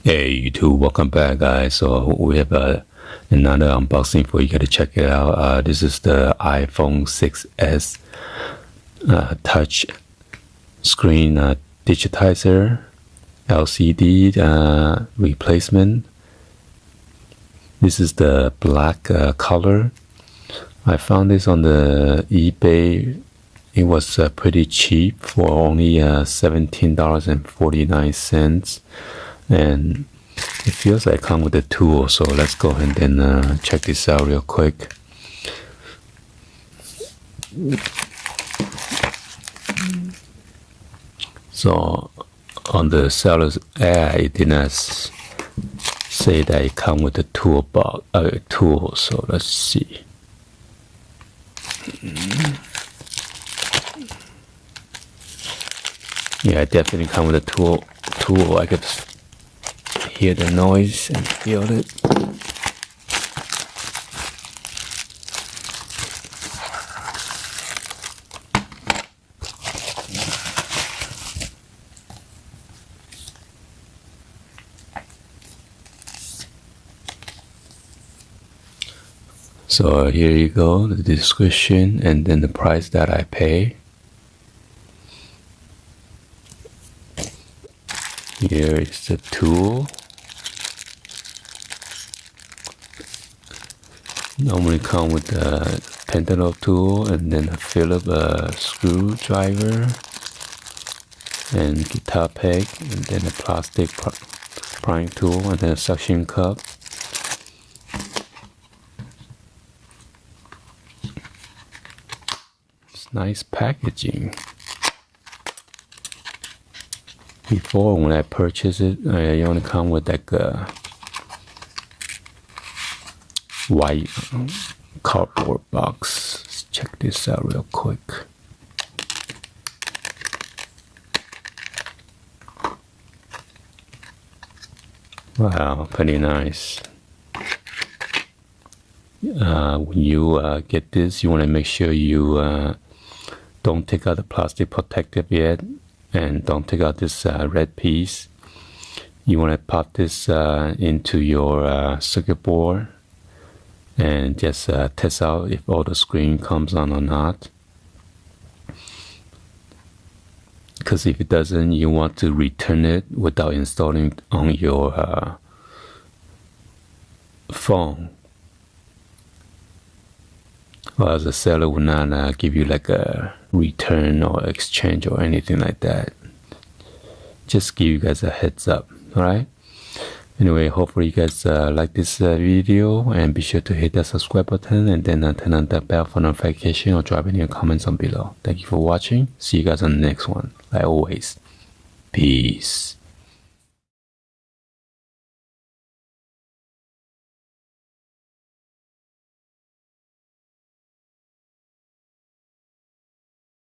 Hey YouTube, welcome back guys. So we have another unboxing for you guys to check it out. This is the iPhone 6s touch screen digitizer LCD replacement. This is the black color. I found this on the eBay. It was pretty cheap for only $17.49. And it feels like it comes with a tool, so let's go ahead and check this out real quick. So on the seller's ad, it did not say that it comes with a tool, so let's see. Yeah, it definitely comes with a tool. I could hear the noise and feel it. So here you go, the description and then the price that I pay. Here is the tool. Normally come with a pentacle tool and then a Phillips screwdriver and guitar peg and then a plastic prying tool and then a suction cup. It's nice packaging. Before, when I purchased it, it only come with like a white cardboard box. Let's check this out real quick. Wow, pretty nice. When you get this, you want to make sure you don't take out the plastic protective yet. And don't take out this red piece. You want to pop this into your circuit board and just test out if all the screen comes on or not. Because if it doesn't, you want to return it without installing on your phone. Or else the seller will not give you like a return or exchange or anything like that. Just give you guys a heads up, alright? Anyway, hopefully you guys like this video, and be sure to hit that subscribe button and then turn on that bell for notification or drop any comments on below. Thank you for watching. See you guys on the next one. Like always, peace.